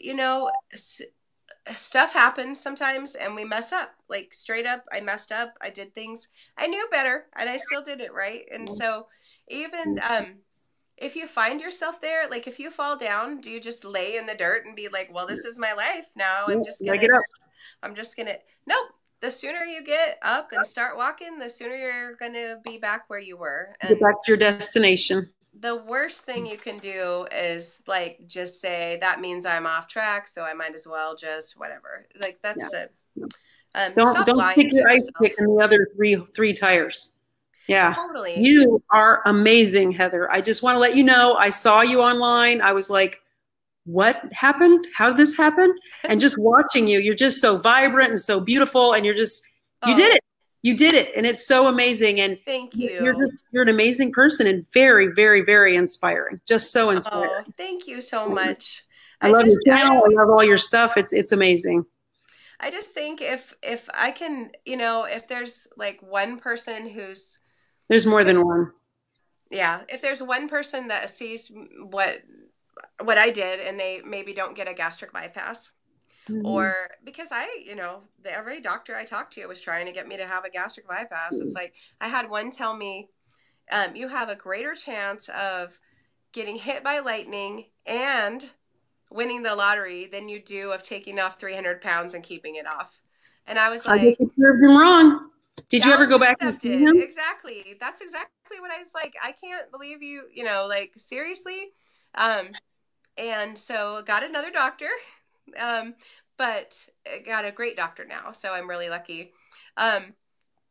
stuff happens sometimes and we mess up. Like straight up, I messed up. I did things I knew better and I still did it right. And so even if you find yourself there, like if you fall down, do you just lay in the dirt and be like, well, this is my life now. Yeah, I'm just gotta gonna get up. I'm just gonna nope. The sooner you get up and start walking, the sooner you're gonna be back where you were. Get And back to your destination. the worst thing you can do is like just say that means I'm off track, so I might as well just whatever. Like Yeah. that's it. Don't Stop don't lying stick to your ice pick yourself. in the other three tires. Yeah. Totally. You are amazing, Heather. I just want to let you know I saw you online. I was like, what happened? How did this happen? And just watching you, you're just so vibrant and so beautiful. And you did Oh, it. You did it. And it's so amazing. And thank you're you. you're an amazing person and very, very, very inspiring. Just so Oh, inspiring. thank you so much. I I love your just, I channel. I always, love all your stuff. It's amazing. I just think if I can, you know, if there's like one person who's, There's more than one. yeah, if there's one person that sees what I did and they maybe don't get a gastric bypass, Mhm. or because I, you know, every doctor I talked to was trying to get me to have a gastric bypass. It's like I had one tell me, you have a greater chance of getting hit by lightning and winning the lottery than you do of taking off 300 pounds and keeping it off. And I was I guess like, you proved him wrong. Did you ever challenge go back and see accepted. him? Exactly. That's exactly what I was like. I can't believe you, you know, like seriously. Um, and so got another doctor, um, but got a great doctor now. So I'm really lucky. Um,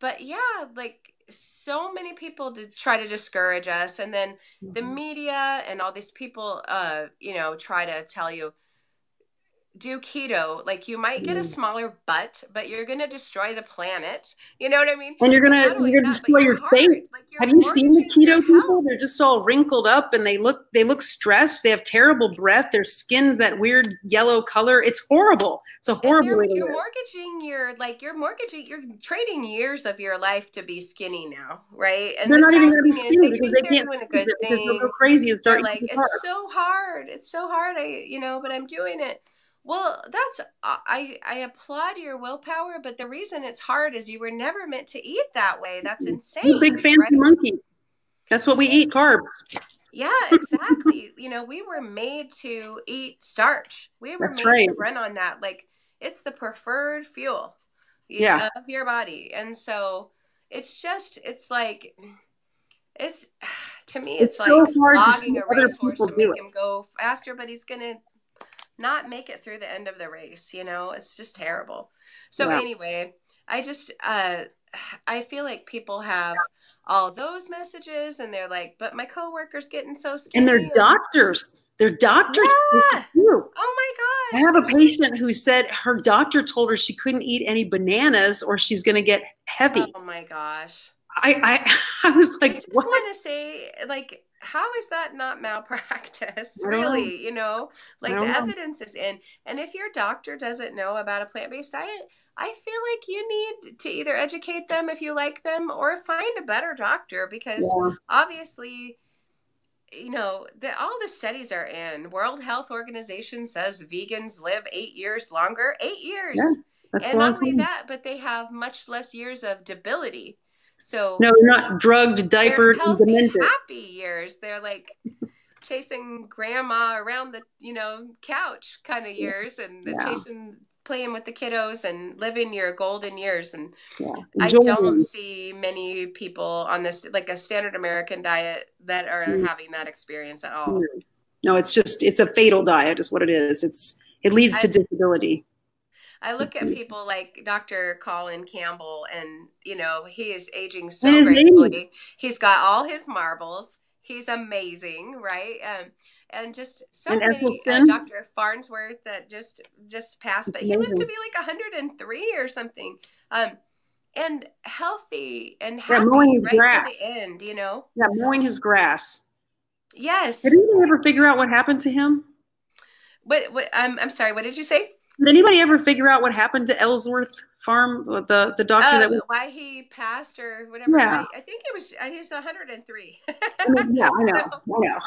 but yeah, like so many people did try to discourage us. And then the Mhm. media and all these people, you know, try to tell you, do keto, like you might get a Mhm. smaller butt, but you're going to destroy the planet. You know what I mean? And And not only you're gonna that, but destroy your your face. heart, like you're Have you seen the mortgaging your keto people? health. They're just all wrinkled up and they look stressed. They have terrible breath. Their skin's that weird yellow color. It's horrible. It's a And horrible way to you're live. mortgaging your, like you're mortgaging, you're trading years of your life to be skinny now, right? And They're the not even sad gonna be thing is skinny they because think they they're can't doing a squeeze good it because they'll go thing. crazy and They're start like, eating it's carbs. so hard, it's so hard, I, you know, but I'm doing it. Well, that's, I applaud your willpower, but the reason it's hard is you were never meant to eat that way. That's We're big insane, fancy right? monkeys. That's what we eat, carbs. Yeah, exactly. You know, we were made to eat starch. We were That's made right. to run on that. Like it's the preferred fuel Yeah. of your body. And so it's just, it's like, it's to me, It's it's so like hard to see flogging a other racehorse people to do make it. him go faster, but he's gonna not make it through the end of the race. You know, it's just terrible. So Yeah. anyway, I just I feel like people have all those messages and they're like, but my coworker's getting so And they're skinny and doctors. They're doctors yeah. too. Oh my I gosh, have a there's just patient who said her doctor told her she couldn't eat any bananas or she's going to get heavy. oh my gosh. I was I like, just what? want to say, like, how is that not malpractice? I don't know. Really, you know, I like the don't know. evidence is in. And if your doctor doesn't know about a plant-based diet, I feel like you need to either educate them if you like them or find a better doctor because Yeah. obviously, you know, all the studies are in. World Health Organization says vegans live 8 years longer. Eight Yeah. years. That's a And long not only time. that, but they have much less years of debility. So No, they're not drugged, they're diapered, and healthy, demented. happy years. They're like chasing grandma around the, you know, couch kind of Yeah. years and Yeah. chasing, playing with the kiddos and living your golden years. And Yeah. I don't Enjoying. see many people on this, like a standard American diet, that are having that experience at all. No, it's a fatal diet, is what it is. It leads I, to disability. I look at people like Dr. Colin Campbell, and you know, he is aging In so his 80s. gracefully. He's got all his marbles. He's amazing, right? And just And so many. Esselstyn. Dr. Farnsworth that just passed, It's but he lived to amazing. be like 103 or something. Um, and healthy and Yeah, mowing happy his right till grass. the end. You know. Yeah, mowing his grass. Did Yes. anybody ever figure out what happened to him? What? I'm sorry. What did you say? Did anybody ever figure out what happened to Ellsworth Farm, the doctor that was? Why he passed or whatever. Yeah, I think it was he's 103. I mean, yeah, I know, So I know.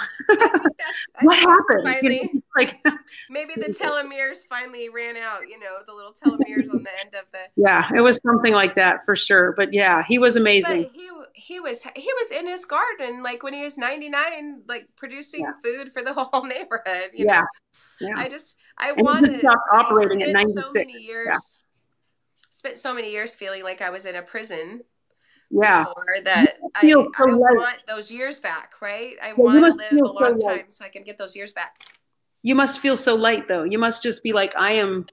I What think it's happened? You know, finally, it's like, maybe the telomeres finally ran out, you know, the little telomeres on the end of yeah, it the was something like that for sure. But yeah, he was amazing. but he was in his garden like when he was 99, like Yeah, producing food for the whole neighborhood, you yeah, know. yeah. I And he want just to stopped I operating at 96. Yeah, spent so many years feeling like I was in a prison yeah. before You that must feel so I light. want those years back, right? I Yeah, you want to must live a feel so long light. time so I can get those years back. You must feel so light, though. You must just be like, I am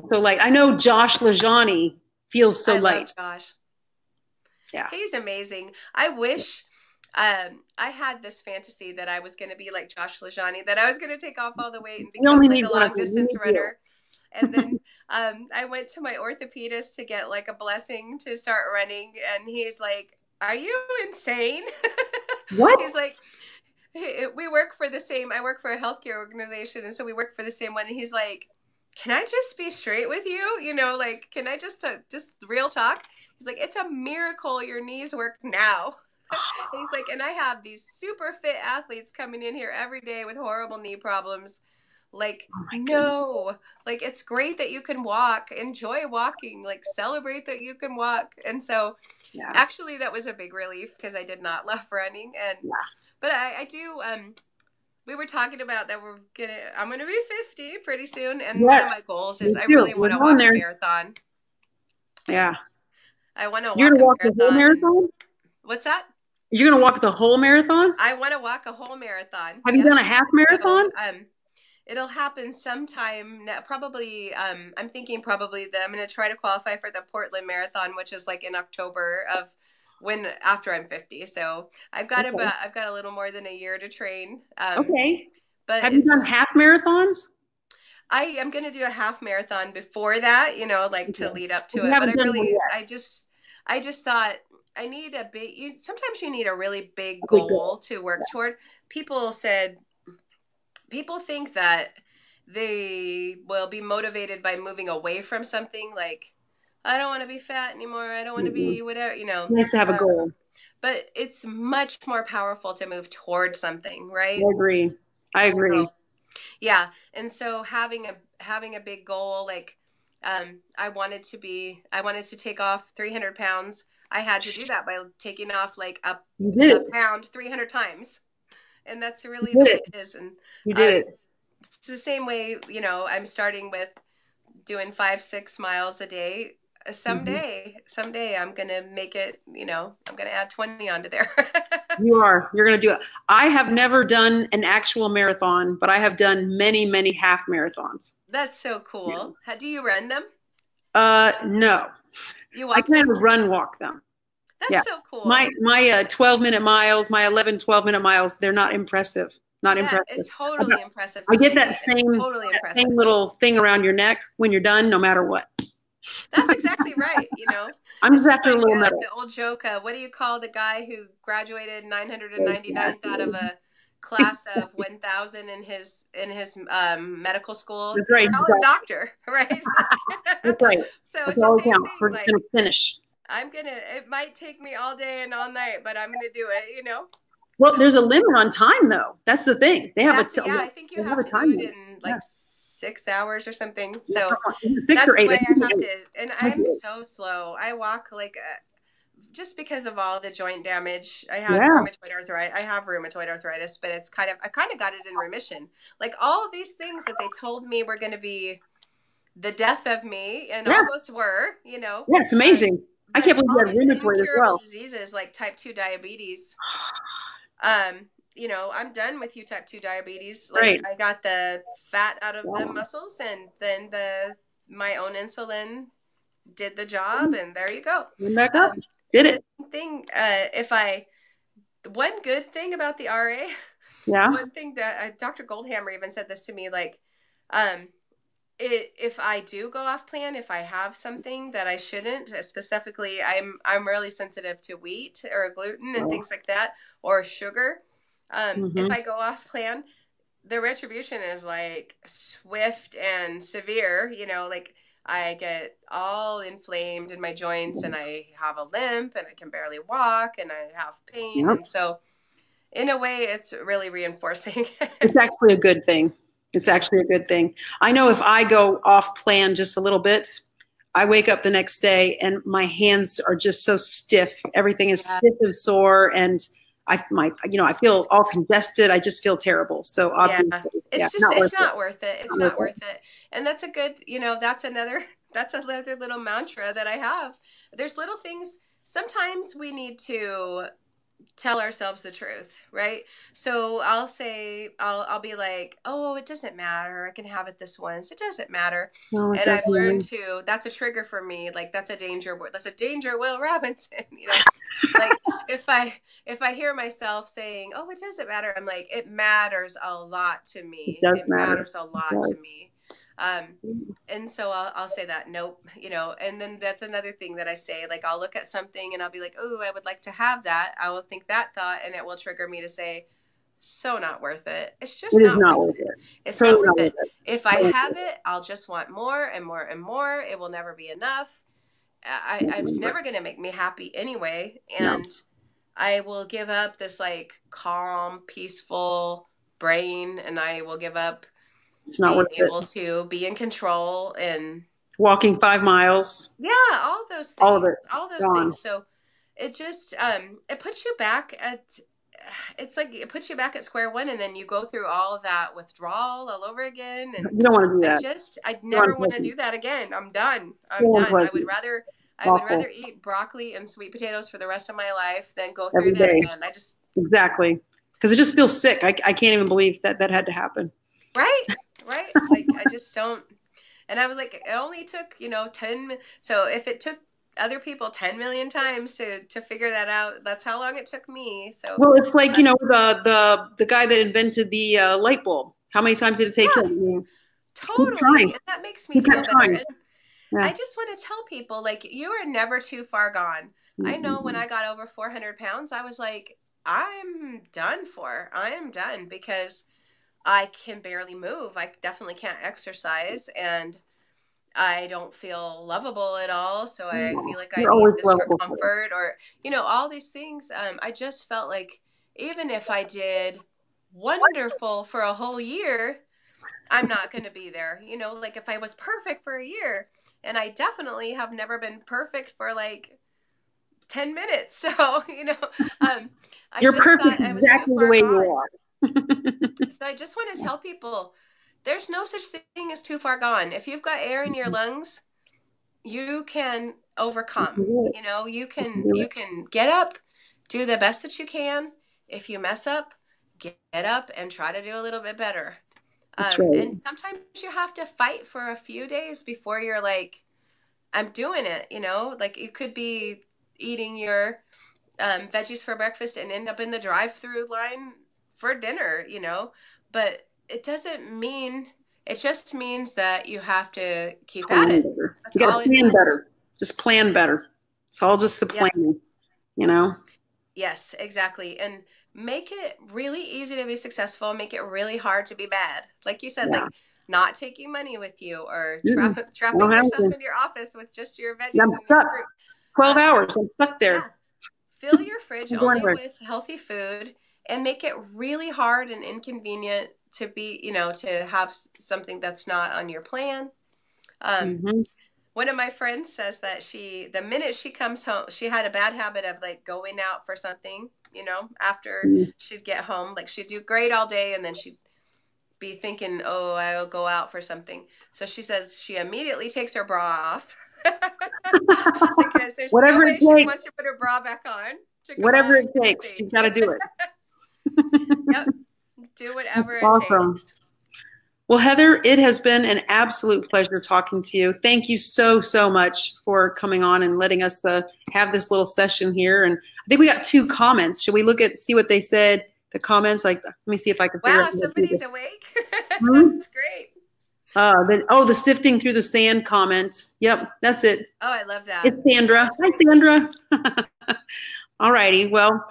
so light. I know Josh Lajani feels so I love light. Josh. Yeah. He's amazing. I wish I had this fantasy that I was going to be like Josh Lajani, that I was going to take off all the weight and We become only like need a one of long you. We distance need you. runner. And then I went to my orthopedist to get like a blessing to start running. And he's like, "Are you insane?" What? He's like, we work for the same, I work for a healthcare organization. And so we work for the same one. And he's like, "Can I just be straight with you? You know, like, can I just real talk?" He's like, "It's a miracle your knees work now." And he's like, "And I have these super fit athletes coming in here every day with horrible knee problems. Like, Oh my goodness. no, like, it's great that you can walk, enjoy walking, like, celebrate that you can walk." And so, Yeah. actually, that was a big relief because I did not love running. And, Yeah. but I do, we were talking about that I'm gonna be 50 pretty soon. And one of Yes. my goals Me is I too. really We're want to going walk a there. marathon. Yeah. I want to You're walk gonna a walk the whole marathon. And marathon? what's that? You're gonna walk the whole marathon? I want to walk a whole marathon. Have you Yep. done a half So, marathon? it'll happen sometime probably. I'm thinking probably that I'm going to try to qualify for the Portland Marathon, which is like in October of when after I'm 50. So Okay. I've got a little more than a year to train. Okay. But Have you done half marathons? I am going to do a half marathon before that, you know, like to Okay. lead up If to you it. But haven't done one yet, I just thought I need a big, sometimes you need a really big a big goal goal. to work Yeah. toward. People said, people think that they will be motivated by moving away from something, like, "I don't want to be fat anymore. I don't want to Mm-mm. be whatever, you know." Nice to have a Um, goal. but it's much more powerful to move towards something, I right? agree. I agree. So, yeah. And so having a big goal, like, I wanted to take off 300 pounds. I had to do that by taking off like You did a it. pound 300 times. And that's You really the did way it. it is. And You did uh, it. it's the same way, you know, I'm starting with doing 5, 6 miles a day. Hmm. Someday I'm going to make it, you know, I'm going to add 20 onto there. You are. You're going to do it. I have never done an actual marathon, but I have done many, many half marathons. That's so Yeah. cool. How do you run them? No, You I walk kind them? of run walk them. That's Yeah. so My cool. my 12-minute miles, my 11, 12-minute miles, they're not impressive. Not That impressive. it's totally impressive I to get me. It's totally that impressive. same little thing around your neck when you're done, no matter what. That's exactly right. You know, I'm it's just just after a like little medal. the old joke. What do you call the guy who graduated 999th out of Exactly. a class of 1,000 in his medical school? That's right. Call him doctor, right? That's right. So That's it's the all that same counts. thing. We're just Like, gonna finish. it might take me all day and all night, but I'm gonna do it. You know. Well, there's So a limit on time, though. That's the thing. yeah. I think you they have have a to do time it limit. in Yeah, like 6 hours or something. yeah, So either six that's or the eight. I way I think have eight. to. And Might be I'm eight. so slow. I walk like just because of all the joint damage. Yeah, I have rheumatoid arthritis, but I kind of got it in remission. Like all of these things that they told me were going to be the death of me, and yeah, almost were, you know. yeah. It's Um, amazing. I but can't believe you all have these rheumatoid as incurable well. diseases like type 2 diabetes, um, you know, I'm done with you type 2 diabetes. Like Right. I got the fat out of the Wow. muscles, and then the my own insulin did the job, and there you go. Came back up. Did And the it. thing, if I one good thing about the RA, Yeah. one thing that Dr. Goldhammer even said this to me, like, um, if I do go off plan, if I have something that I shouldn't, specifically, I'm really sensitive to wheat or gluten and Oh. things like that, or sugar. If Mm-hmm. I go off plan, the retribution is like swift and severe. You know, like I get all inflamed in my joints, and I have a limp, and I can barely walk, and I have pain, Yep. and so in a way, it's really reinforcing. It's actually a good thing. It's actually a good thing. I know if I go off plan just a little bit, I wake up the next day and my hands are just so stiff. Everything is Yeah. stiff and sore, and I feel all congested. I just feel terrible. So Yeah, obviously, yeah, it's just not worth it's it. not worth it. It's Not worth not it. worth it. And that's a good, you know, that's another little mantra that I have. There's little things sometimes we need to tell ourselves the truth, right? So I'll be like, "Oh, it doesn't matter. I can have it this once. It doesn't matter." No, it And I've learned doesn't. to, that's a trigger for me. Like that's a danger Will Robinson, you know. Like if I hear myself saying, "Oh, it doesn't matter," I'm like, it matters a lot to It me. does It matter. matters a It lot to does. me. Um, and so I'll say that, nope, and then that's another thing that I say, like I'll look at something and I'll be like, oh, I would like to have that. I will think that thought and it will trigger me to say, so not worth it. It's It just is not not worth worth it. it. It's not Totally worth not worth it. it. If I Totally not have worth it, I'll just want more and more and more. It will never be enough. It's it. never going to make me happy anyway. No, And I will give up this like calm, peaceful brain, and I will give up it's not being worth it. able to be in control and Walking 5 miles, yeah, all those all of things, it all those gone. things. So it just it puts you back at it's like it puts you back at square one, and then you go through all of that withdrawal all over again. And You don't want to do that. I'd So never want to unpleasant. do that again. I'm done. I'm So done. unpleasant. I would Awful. rather eat broccoli and sweet potatoes for the rest of my life than go through Every that day. again. I just Exactly. Because it just feels sick. I can't even believe that that had to happen. right, right. Like I just don't. And I was like, it only took 10. So if it took other people 10 million times to figure that out, that's how long it took me. So Well, it's like, uh, the guy that invented the light bulb. How many times did it take him? yeah, I mean, keep totally. trying. And that makes me He feel kept better. trying. And Yeah. I just want to tell people, like, you are never too far gone. I know when Mm-mm. I got over 400 pounds, I was like, I'm done for. I am done because I can barely move. I definitely can't exercise and I don't feel lovable at all. So I No, feel like I you're need always this for lovable. comfort or, all these things. I just felt like even if I did wonderful for a whole year, I'm not going to be there. Like if I was perfect for a year, and I definitely have never been perfect for like 10 minutes. So, I You're just perfect thought I was too exactly the far way you gone. are. So I just want to tell people there's no such thing as too far gone. If you've got air in your lungs, you can You overcome. can do it. You You can can do you it. can get up, do the best that you can. If you mess up, get up and try to do a little bit better. That's And right. sometimes you have to fight for a few days before you're like, I'm doing it. Like you could be eating your veggies for breakfast and end up in the drive-through line for dinner. But it doesn't mean. It just means that you have to keep at Plan it. better. That's You got all to it plan means. better. Just plan better. It's all just the Yep. planning, you know? Yes, exactly. And make it really easy to be successful, make it really hard to be bad. Like you said, Yeah. like not taking money with you or Mm-mm. I don't trapping have yourself to. in your office with just your I'm veggies and your stuck. fruit. 12 Um, hours. I'm stuck there. yeah, fill your fridge I'm going only anywhere. with healthy food and make it really hard and inconvenient to be, to have something that's not on your plan. Um, Mm-hmm. One of my friends says that the minute she comes home, she had a bad habit of like going out for something, after she'd get home. Like she'd do great all day and then she'd be thinking, oh, I'll go out for something. So she says she immediately takes her bra off because there's no Whatever it way she takes. wants to put her bra back on to go Whatever out it and get a takes. date. You've got to do it. Yep. Do whatever it Awesome. takes. Well, Heather, it has been an absolute pleasure talking to you. Thank you so, so much for coming on and letting us have this little session here. And I think we got 2 comments. Should we see what they said? The comments, like, let me see if I can figure out Wow, how to do somebody's this. awake. Hmm? That's great. The sifting through the sand comment. Yep, that's it. Oh, I love that. It's That Sandra. was Hi, great. Sandra. All righty. Well,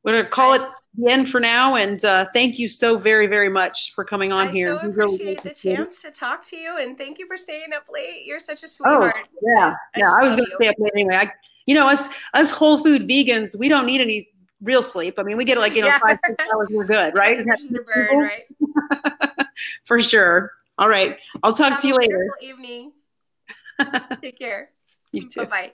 we're going to call I, it the end for now. And thank you so very, very much for coming on I here. so We really appreciate the appreciate it. chance to talk to you and thank you for staying up late. You're such a Oh, sweetheart. yeah. I Yeah. just I was love going to you. stay up late anyway. Us whole food vegans, we don't need any real sleep. I mean, we get like, Yeah. 5-6 hours, we're good, We got right? Isn't energy that to burn, simple? right? For sure. All right. I'll talk Have to a you later. wonderful evening. Take care. You Bye too. bye.